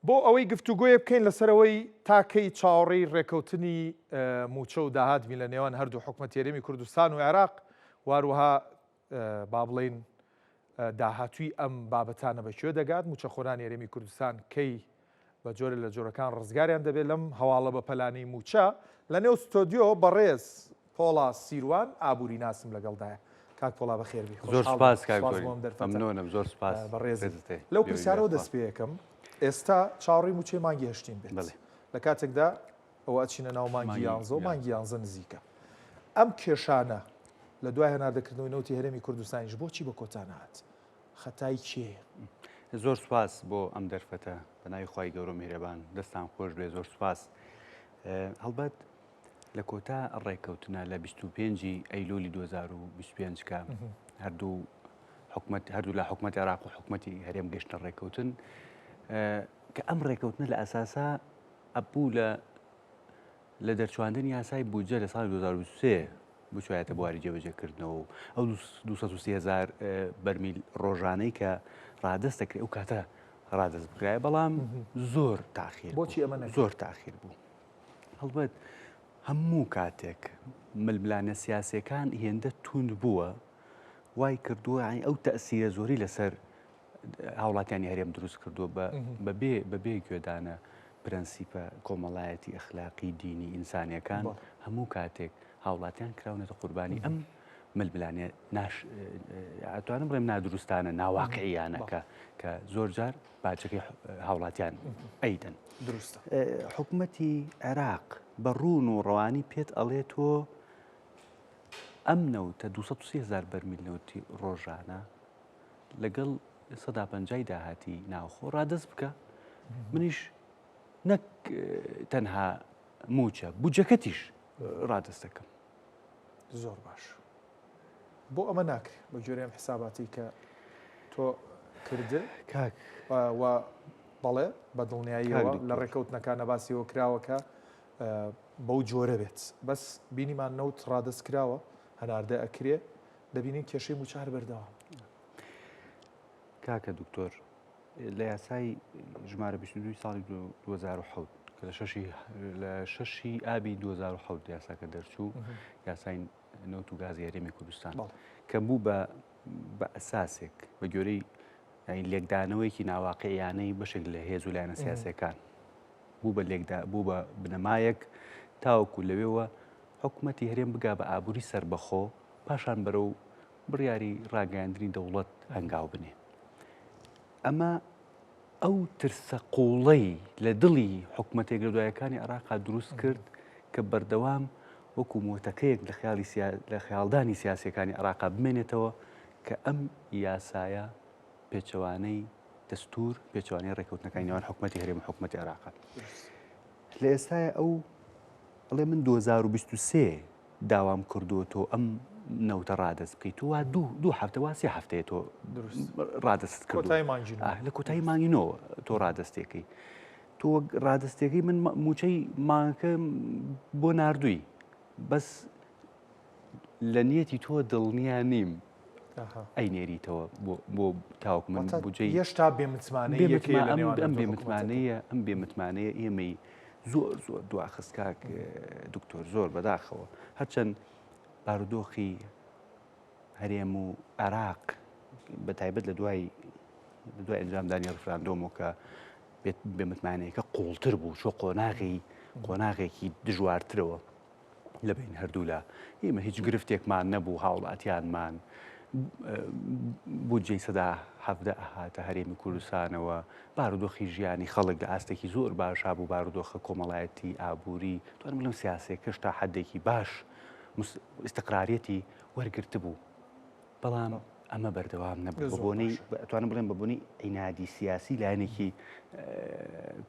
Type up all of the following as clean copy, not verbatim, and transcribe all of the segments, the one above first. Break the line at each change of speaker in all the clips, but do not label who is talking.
بۆ ئەوەی گفتوگۆیە بکەین لەسەرەوەی تاکەی چاوەڕێی ڕێکەوتنی موچە و داهاتمی لە نێوان هەردوو حکومەت هێرێمی کوردستان و عێراق واروها با بڵێن داهاتووی ئەم بابەتانە بەکوێ دەگات موچەخۆران هێرێمی کوردستان کەی بە جۆرە لە جۆرەکان ڕزگاریان دەبێت لەم هەواڵە بە پەلانەی موچە لە نێو ستۆدیۆ بەڕێز پۆڵا سیروان ئابووری ناسم لەگەڵدایە. کاک پۆڵا بەخێربی.
زۆر سپاس ممنونم. زۆر سپاس
بەڕێز. لەو پرسیارەوە دەست پێ یەکەم ئێستا چاوەڕێی موچەی مانگی هەشتین بێت لە کاتێکدا ئەوە ئەچینە ناو مانگی یانزە و مانگی یانزە نزیکە. ئەم کێشانە لە دوای هەناردەکردنەوەی نەوتی هەرێمی کوردستانیش بۆچی بە کۆتان هات؟ خەتای کێیە؟
زۆر سپاس بۆ ئەم دەرفەتە بە ناوی خوای گەورە میهرەبان دەستان خۆش بێ. زۆر سپاس. هەڵبەت لە کۆتا ڕێککەوتنە لە 25 ئەیلولی 2025 کە هەردوو لە حکومەتی عێراق و حکومەتی هەرێم گەشتە ڕێککەوتن کە ئەم ڕێککەوتنە لە ئەساسا ئەبوو لە دەرچواندنی یاسای بودجە لە ساڵی 2023 بچوایەتە بواری جێبەجێکردنەوە و ئەو 230,000 بەرمیل ڕۆژانەی کە ڕادەست دەکرێت ئەو کاتە ڕادەست بکرایە بەڵام زۆر تاخیر
بۆچی ئەمە
زۆر تاخیر بوو. هەڵبەت هەموو کاتێک ململانە سیاسیەکان هێندە توند بووە وای کردووە ئەو تەئسیرە زۆری لەسەر هاوڵاتیانی هەرێم دروست کردووە بەبێ گوێدانە پرەنسیپە کۆمەڵایەتی ئەخلاقی دینی ئینسانیەکان هەموو کاتێک هاوڵاتیان کراونێتە قوربانی ئەم ململانێ ئەتوانم بڵێم نادروستانە ناواقعیانەکە کە زۆر جار باچەکەی هاوڵاتیان ئەیدەن.
دروستە.
حکوومەتی عێراق بە ڕوون و ڕەوانی پێت ئەڵێ تۆ ئەم نەوتە 230,000 بەرمیل نەوتی ڕۆژانە لەگەڵ 150 داهاتی ناوخۆ ڕادەست بکە منیش نەک تەنها موچە بودجەکەتیش ڕادەست دەکەم.
زۆر باش. بۆ ئەمە ناکرێت بە جۆرەیەم حساباتی کە تۆ کردن
کاک
و بەڵێ بە دڵنیاییەوە لە ڕێکەوتنەکانە باسیەوە کراوەکە بەو جۆرە بێت بەس بینیمان نەوت ڕادەست کراوە هەناردە ئەکرێ دەبینین کێشەی موچار بەردەوام.
کاکە دکتۆر لە یاسای ژمارە 22 ساڵی 2007 کە لە 6 ئابی 2007 یاساکە دەرچوو یاسای نەوت و گازی هەرێمی کوردستان کە بوو بە ئەساسێک بە گوێرەی لێکدانەوەیکی ناواقعیانەی بەشێک لە هێز و لایەنە سیاسیەکان بوو بە بنەمایەک تاوەکو لەوێەوە حکوومەتی هەرێم بگا بە ئابووری سربەخۆ پاشان بەرەو بڕیاری ڕاگەاندنی دەوڵەت هەنگاو بنێ. ئەمە ئەو ترسە قوڵەی لە دڵی حکوومەتێک لە دوایەکانی عێراقا دروست کرد کە بەردەوام وەکو مۆتەکەیەک لە خەیاڵدانی سیاسیەکانی عێراقا بمێنێتەوە کە ئەم یاسایە پێچەوانەی دەستور پێچوانەی ڕێکەوتنەکانی نێوان حکوومەتی هەرێم و حکوومەتی عێراقا. لە ئێستاە ئەو ئەڵێ من 2023 داوام کردووە تۆ ئەم نەوتە ڕادەست بکەیت وە دوو هەفتە وا سێ هەفتەیە تۆ ڕادەست کردو لە کۆتایی مانگینەوە تۆ ڕادەستێکەکەی تۆ ڕادەستێکەکەی من موچەی مانگەکە بۆ ناردووی بەس لە نیەتی تۆ دڵنیا نیم ئەی نێریتەوە بۆ تاوەکو من بجێ
هێشتا
ئەم بێمتمانەیە ئێمەی زۆر دواخست کاک دکتۆر زۆر بەداخەوە هەرچەند بارودۆخی هەرێم و عێراق بە تایبەت لە دوای ئەنجامدانی ڕفراندۆمەوە کە بێمتمانەیەەکە قوڵتر بوو چۆ قۆناغێکی دژوارترەوە لە بین هەردوو لە ئێمە هیچ گرفتێکمان نەبوو هاوڵاتیانمان بودجەی 170 هاتە هەرێمی کوردستانەوە بارودۆخی ژیانی خەڵک لە ئاستێکی زۆر باشا بوو بارودۆخە کۆمەڵایەتی ئابووری توانم بڵێم سیاسەکەش تا حەدێکی باش ئیستقرارەتی وەرگرت بوو بەڵام ئەمە بەردەوام نەبوو توانم بڵێم بەبوونی عینادی سیاسی لایەنێکی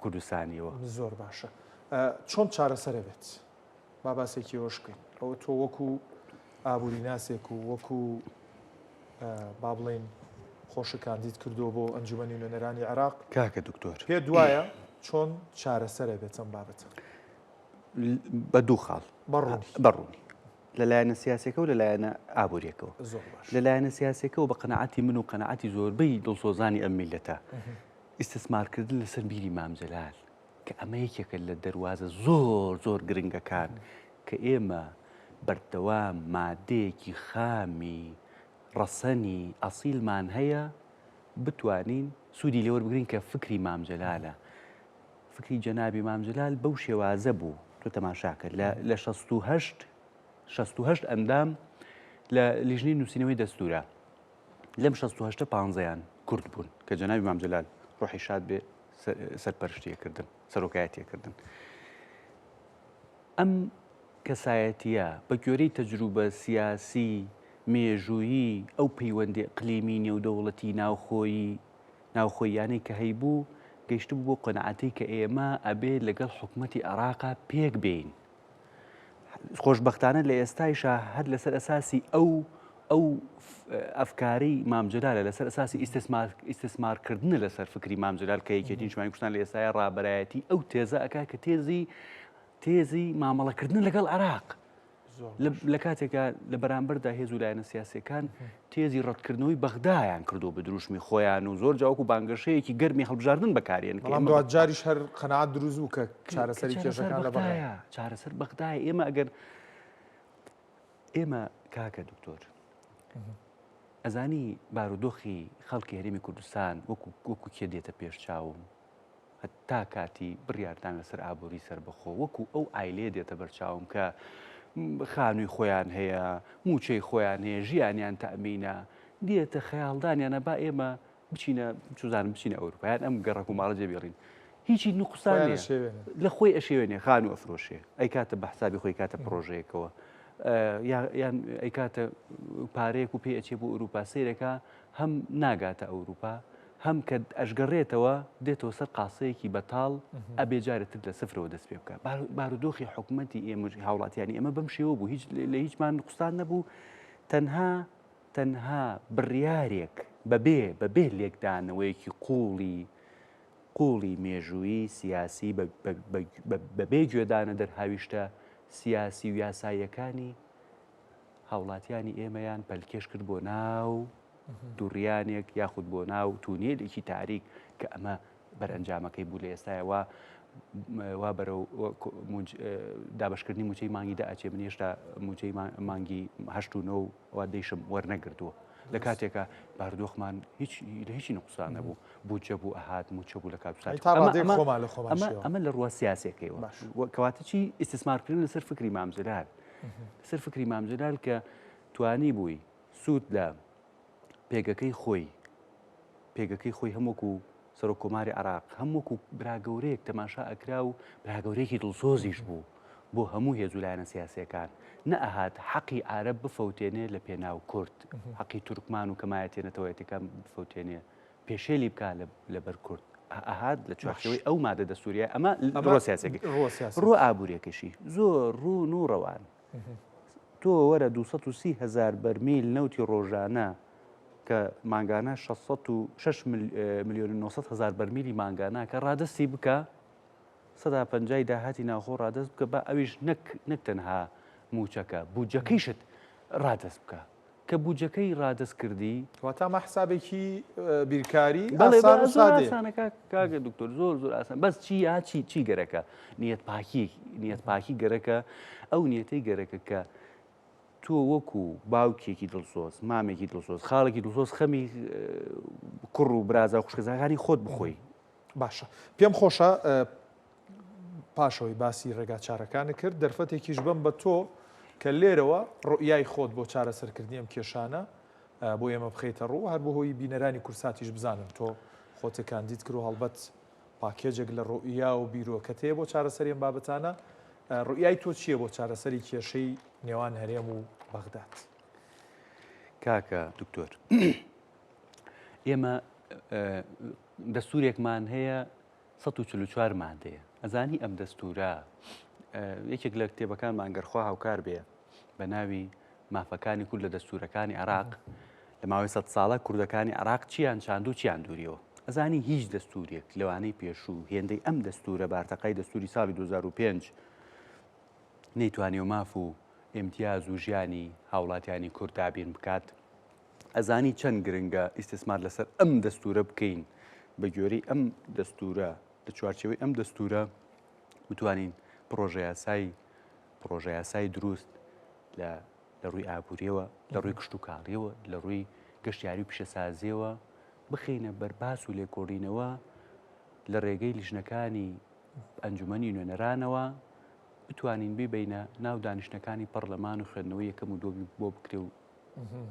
کوردستانیەوە.
زۆر باشە. چۆن چارەسەرە بێت با باسێکی ئەوشکەین ئەوە تۆ وەکو ئابووری ناسێک و وەکو با بڵێن خۆشەکاندیت کردووە بۆ ئەنجومەنی نوێنەرانی عێراق
کاکە دکتۆر
پێ دوایە چۆن چارەسەرە بێت ئەم بابەتە
بە دوو خاڵ بەڕوونی
لەلایەنە سیاسەکە و لەلایەنە ئابوووریەکەەوە لەلایەنە سیاسەکەەوە بە قەنەعەتی من و قەنەعەتی زۆربەی دڵسۆزانی ئەم میلەتە
ئیسtismarکردن لەسەر بیری مامجەلال کە ئەمە یەکێکە لە دەواازە زۆر گرنگەکان کە ئێمە بەردەوام مادەیەکی خامی ڕەسەنی ئەسیلمان هەیە بتوانین سوودی لێوە بگرین کە فکری مامجەلالە. فکری جەنابی مامجەلال بەو شێوازە بوو تۆ تەماشاکە لە 68 ئەندام لە لیژنەی نووسینەوەی دەستورە لەم 68 15یان کورد بوون کە جەنابی مامجەلال ڕۆحی شاد بێ سەرپەرشتیەکردن سەرۆکایەتیەکردن. ئەم کەسایەتیە بە گوێرەی تەجروبە سیاسی مێژوویی ئەو پەیوەندی ئەقلیمی نێودەوڵەتی ناوخۆییانەی کە هەیبوو گەیشت بوو بۆ قەنەعەتەی کە ئێمە ئەبێ لەگەڵ حکوومەتی عێراقا پێک بین. خۆشبەختانە لە ئێستایشە هەر لەسەر ئەساسی ئەو ئەفکاری مامجەلالە لەسەر ئەساسی ئیستثمارکردنە لەسەر فکری مامجەلال کە یەکێتی نیشتیمانی کوردستان لە ئێستای ڕابەرایەتی ئەو تێزە ئەکا کە تێزی مامەڵەکردن لەگەڵ عێراق لە کاتێکە لە بەرامبەردا هێز و لایەنە سیاسیەکان تێزی ڕەتکردنەوەی بەغدایان کردو بە دروشمی خۆیان و زۆر جاوەکو بانگەشەیەکی گەرمی هەڵبژاردن بەکارێن
بەڵام دوات جاریش هەر قەنەعەت دروست بوو کە چارەسەری کێشەکان لە بەغدایە
چارەسەر بەغدایە. ئێمە ئەگەر ئێمە کاکە دکتۆر ئەزانی بارودۆخی خەڵکی هەرێمی کوردستان وەکو کێ دێتە پێش چاوم هەتا کاتی بڕیاردان لەسەر ئابووری سربەخۆ وەکو ئەو ئایلێ دێتە بەرچاوم کە خانووی خۆیان هەیە موچەی خۆیان هەیە ژیانیان تەمینە دێتە خەیاڵدانیانە با ئێمە بچینە چوزانم بچینە ئەوروپایان ئەم گەڕک و ماڵە جێبێڕین هیچی نوقسان لە خۆی ئەشێوێنێ خانوو ئەفرۆشێ ئەی کاتە بە حسابی خۆی کاتە پرۆژەیەکەوە یان ئەی کاتە پارەیەک و پێ ئەچێ بۆ ئەوروپا سیرەکە هەم ناگاتە ئەوروپا هەم کە ئەشگەڕێتەوە دێتەوە سەر قاسەیەکی بەتاڵ ئەبێ جارێتتر لە سفرەوە دەست پێ بکە. بارودۆخی حکوومەتی ئێمە هاوڵاتیانی ئەمە بەم شێوە بوو لە هیچمان نوقسان نەبوو تەنها بڕیارێک بەبێ لێکدانەوەیەکی قوڵی مێژووی سیاسی بەبێ گوێدانە دەرهاویشتە سیاسی و یاساییەکانی هاوڵاتیانی ئێمەیان پەلکێش کرد بۆ ناو دووڕیانێک یاخود بۆ ناو تونێلێکی تاریک کە ئەمە بەرئەنجامەکەی بوو لە ئێستایەوە وا بەرەو دابشکردنی موچەی مانگی داچێ من هێشتا موچەی مانگی هەشت و نەو وا دەیشم وەرنەگرتووە لە کاتێکە بارودۆخمان لە هیچی نوقسان نەبوو بووجە بوو ئەهات موچە بوو لە کاتوسات ئەمە لە ڕوە سیاسەکەیەوە کەواتە چی ئیستثمارکردن لەسەر فکری مامجەلال لەسەر فکری مامجەلال کە توانی بووی سوود لە پێگەکەی خۆی هەمووکو سەرۆک کۆماری عێراق هەمووکو براگەورەیەک تەماشا ئەکرا و براگەورەیەکی دڵسۆزیش بوو بۆ هەموو هێز و لایەنە سیاسیەکان نەئەهات حەقی عەرەب بفەوتێنێ لە پێناو کورد حەقی تورکمان و کەمایەتێنەتەوەیەتەکان بفەوتێنێ پێشێلی بکە لەبەر کورد ئەهات لە چوارچەوەی ئەو مادە دەستوریە ئەمە ڕۆ سیاسەکەی ڕۆ ئابوووریەکەشی زۆر ڕوون و ڕەوان تۆ وەرە 230,000 بەرمیل نەوتی ڕۆژانە کە ماگانە 6,900,000 بەرمیلی ماگانە کە ڕادستی بکە 150 داهاتی ناوخۆ ڕادست بکە بە ئەویش نەک تەنها موچەکە بوجەکەیشت ڕادست بکە کە بوجەکەی ڕادست کردی
واتامە حسابێکی بیرکاری
ئاسانەکە کاگە دکتۆر زۆر ئاسان بەس چی گەرەکە نیەت پاکی گەرەکە ئەو نیەتەی گەرەکە کە تۆ وەکو باوکێکی دڵسۆز مامێکی دڵسۆز خاڵێکی دڵسۆز خەمی کوڕ و برازە خوشکەزاکانی خۆت بخۆی
باشە پێم خۆشە پاشەوەی باسی ڕێگا چارەکانە کرد دەرفەتێکیش بم بە تۆ کە لێرەوە ڕوئیای خۆت بۆ چارەسەرکردنی ئەم کێشانە بۆ ئێمە بخەیتە ڕوو هەر بۆ هۆی بینەرانی کورساتیش بزانن تۆ خۆتەکان دیت کرد و هەڵبەت پاکێجێک لە ڕوئیا و بیرۆکەتەیە بۆ چارەسەری ئەم بابەتانە ڕوئیای تۆ چییە بۆ چارەسەری کێشەی نێوان هەرێم و بەغداد؟
کاکە دکتۆر ئێمە دەستورێکمان هەیە 144 مادەیە ئەزانی ئەم دەستورە یەکێک لە کتێبەکانمان گەرخوا هاوکار بێ بە ناوی مافەکانی کورد لە دەستورەکانی عێراق لە ماوەی 100 ساڵە کوردەکانی عێراق چیان چاند و چیان دووریەوە ئەزانی هیچ دەستورێک لەوانەی پێشوو هێندەی ئەم دەستورە بارتەقای دەستوری ساڵی 2005 نەیتوانێ و ماف و ئیمتیاز و ژیانی هاوڵاتیانی کورد دابین بکات ئەزانی چەند گرنگە ئیستثمار لەسەر ئەم دەستورە بکەین بە گوێرەی ئەم دەستورە لە چوارچەوەی ئەم دەستورە بتوانین پرۆژە یاسای دروست لە ڕووی ئابووریەوە لە ڕووی کشت و کاڵیەوە لە ڕووی گەشتیاری و پیشەسازیەوە بخینە بەرباس و لێکۆڵینەوە لە ڕێگەی لیژنەکانی ئەنجومەنی نوێنەرانەوە بتوانین ببینە ناو دانیشتەکانی پەرلەمان و خوێندنەوەی یەکەم و دۆبی بۆ بکرێ و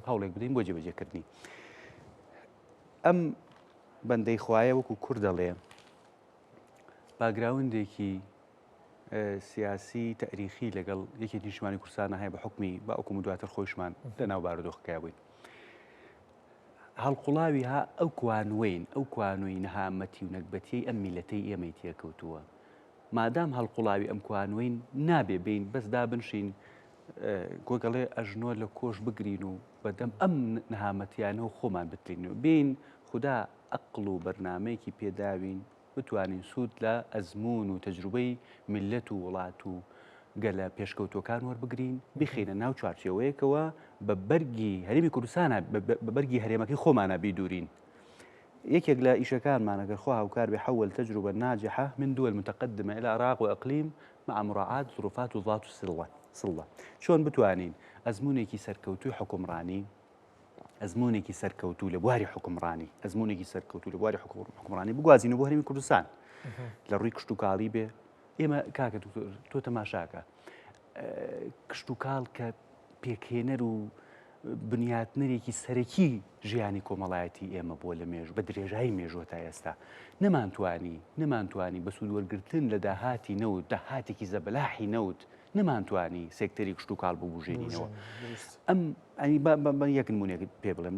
هەوڵێک بدەین بۆ جێبەجێکردنی ئەم بەندەی خوایە وەکو کوور دەڵێ باگراوندێکی سیاسی تاریخی لەگەڵ یەکی نیشتمانی کوردستانە هەیە بە حکمی باوکم و دواتر خۆشمان لە ناو بارودۆخەکە بووین هەڵقوڵاوی ها ئەو کوانوەین ئەو کوانووی نەهامەتی و نەکبەتی ئەم میلەتەی ئێمەی تێکەوتووە مادام هەڵقوڵاوی ئەم کوانوەین نابێ بین بەس دابنشین گۆگەڵێ ئەژنۆ لە کۆش بگرین و بەدەم ئەم نەهامەتیانەوە خۆمان بترین و بین خوددا ئەقڵ و بەرنمەیەکی پێداوین بتوانین سوود لە ئەزمون و تەجروبەی میلەت و وڵات و گەلە پێشکەوتۆکان وەربگرین بخینە ناو چوارچێوەیەکەوە بە بەرگی هەرێمی کوردستانە بە بەرگی هەرێمەکەی خۆمانە بیدورین یەکێک لە ئیشەکانمان ئەگەر خوا هاوکار بێ حول تجربة ناجحة من دول متقدمة إلى العراق وإقليم مع مراعاة ظروفات وضغوط السلة شلون بتوانين أزمونێکی سەرکەوتووی حکومڕانی ئەزمونێکی سەرکەوتوو لە بواری حکومڕانی ئەزمونێکی سەرکەوتوو لە بواری حکومڕانی بگوازینەوە بۆ هەرێمی کوردستان لە ڕووی کشت و کاڵی بێ ئێمە کاکە تۆ تەماشاکە کشت و کاڵ کە پێکهێنەر و بنیاتنەرێکی سەرەکی ژیانی کۆمەڵایەتی ئێمە بۆ لە مێژوو بە درێژایی مێژووە تا ئێستا نەمانتوانی بە سوودوەرگرتن لە داهاتی نەوت داهاتێکی زەبەلاحی نەوت نەمانتوانی سێکتەری کشت و کاڵ ببوژێنینەوە ئەم یەک نمونێک پێ بڵێم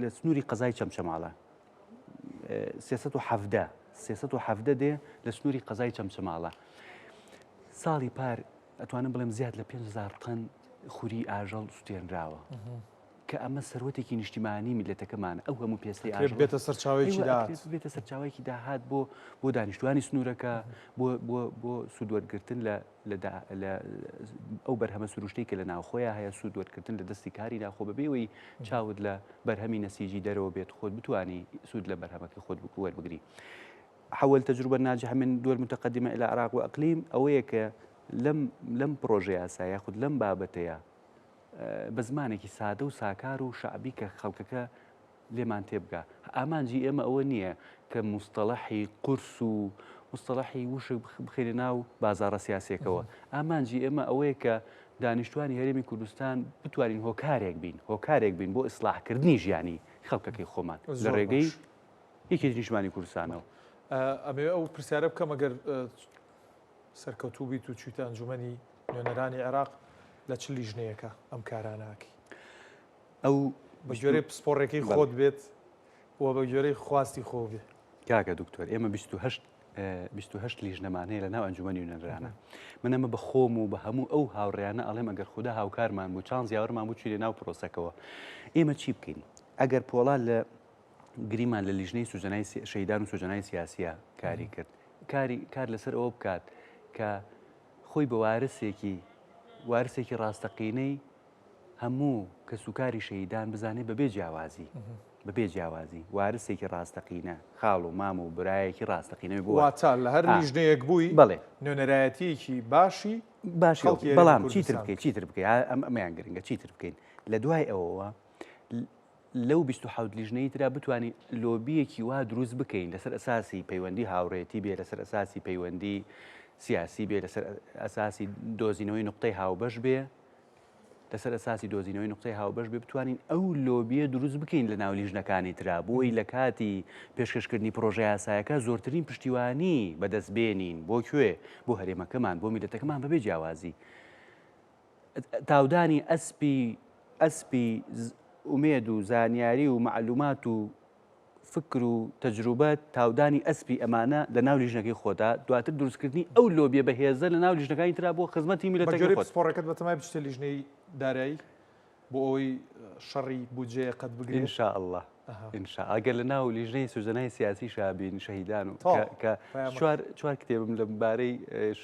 لە سنووری قەزای چەمچەماڵە 370 دێ لە سنووری قەزای چەمچەماڵە ساڵی پار ئەتوانم بڵێم زیاد لە 5,000 تن خوری ئاژەڵ سوتێنراوە کە ئەمە سەرۆتێکی نیشتیمانی میلەتەکەمان ئەو هەموو پێستەی ئاژەڵ
بێتە
سەرچاوەیەکی داهات بۆ دانیشتوانی سنوورەکە بۆ سوودوەرگرتن لە ئەو بەرهەمە سروشتەی کە لە ناوخۆیان هەیە سوودوەرگرتن لە دەستی کاری ناخۆ بەبێەوەی چاوت لە بەرهەمی نەسیجی دەرەوە بێت خۆت بتوانی سوود لە بەرهەمەکەی خۆت وەربگری حول تجربة ناجحة من دول متقدمة إلى العراق وإقليم أوەیە کە لەم پرۆژە یاسا یاخود لەم بابەتەیە بە زمانێکی سادە و ساکار و شعبی کە خەڵکەکە لێمان تێبگا ئامانجی ئێمە ئەوە نییە کە مستەڵەحی قورس و مستەڵەحی وشک بخێنە ناو بازاڕە سیاسێکەوە ئامانجی ئێمە ئەوەیە کە دانیشتوانی هەرێمی کوردستان بتوانین هۆکارێک بین بۆ ئیسلاحکردنی ژیانی خەڵکەکەی خۆمان لە ڕێگەی یەکی نیشتمانی کوردستانەوە
ئەمێ ئەو پرسیارە بکەم ئەگەر سەرکەوتوو بیت و چیتە ئەنجومەنی نوێنەرانی عێراق لە چ لیژنەیەەکە ئەم کاراناکی
ئەو
بە گوێرەی پسپۆڕێکی خۆت بێت و بە گوێرەی خواستی خۆ بێ
کاکە دکتۆر ئێمە 28 لیژنەمان هەیە لە ناو ئەنجومەنی نوێنەرانە من ئەمە بە خۆم و بە هەموو ئەو هاوڕێیانە ئەڵێم ئەگەر خوددا هاوکارمان بوو چانس یاوەرمان بوو چی لە ناو پرۆسەکەەوە ئێمە چی بکەین ئەگەر پۆڵان لە گریمان لە لیژنەی سوژەنای شەیدان و سوژەنای سیاسیە کاری کرد کار لەسەر ئەوە بکات کە خۆی بە وارسێکی ڕاستەقینەی هەموو کە سوکاری شەیدان بزانێت بەبێ جیاوازی وارسێکی ڕاستەقینە خاڵ و مام و برایەکی ڕاستەقینەوەی بووە
واتە لە هەر لیژنەیەک بووی
بڵێ
نوێنەرایەتیەکی باشی
بەڵام چیتر بکەین ئەمەیان گرنگە چیتر بکەین لە دوای ئەوەوە لەو 27 لیژنەی ترا بتوانین لۆبیەکی وا دروست بکەین لەسەر ئەساسی پەیوەندی هاوڕێتی بێ لەسەر ئەساسی پەیوەندی سیاسی بێ لەسەر ئەساسی دۆزینەوەی نقطەی هاوبەش بێ لەسەر ئەساسی دۆزینەوەی نقطەی هاوبەش بێ بتوانین ئەو لۆبیە دروست بکەین لە ناو لیژنەکانی ترا بۆی لە کاتی پێشکەشکردنی پرۆژە یاسایەکە زۆرترین پشتیوانی بەدەستبێنین بۆ کوێ بۆ هەرێمەکەمان بۆ میلەتەکەمان بەبێ جیاوازی تاودانی ئەسپی ئومێد و زانیاری و معلومات و فکر و تەجروبەت تاودانی ئەسپی ئەمانە لە ناو لیژنەکەی خۆدا دواتر دروستکردنی ئەو لۆبیە بەهێزە لە ناو لیژنەکانی ترا بۆ خزمەتی میلەتەکەی خۆت
سپۆڕەکەت بەتەمای بچتە لیژنەی دارایی بۆ ئەوەی شەڕی بودجێ قەت بگرێت
ئینشاءالله ئەگەر لە ناو لیژنەی سوژەنای سیاسی شابین شەهیدان و کە چوار کتێبم لەبارەی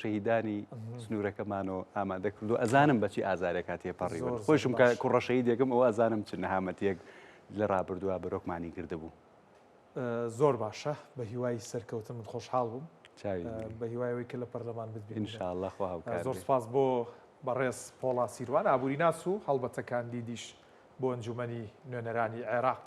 شەهیدانی سنوورەکەمانەوە ئامادە کردو ئەزانم بەچی ئازارێک هاتێپەڕیوە خۆشم کوڕە شەهید یەکەم ئەوە ئەزانم چ نەهامەتیەک لە ڕابردووە بەرۆکمانی کردبوو
زۆر باشە بە هیوای سەرکەوتن من خۆشحاڵ بووم بە هیوایەوەی کە لە پەرلەمان بتبین
ئینشاءالله خوا هاوکار
زۆر سپاس بۆ بەڕێز پۆڵا سیروان ئابووری ناس و هەڵبەتەکان دیدیش بۆ ئەنجومەنی نوێنەرانی عێراق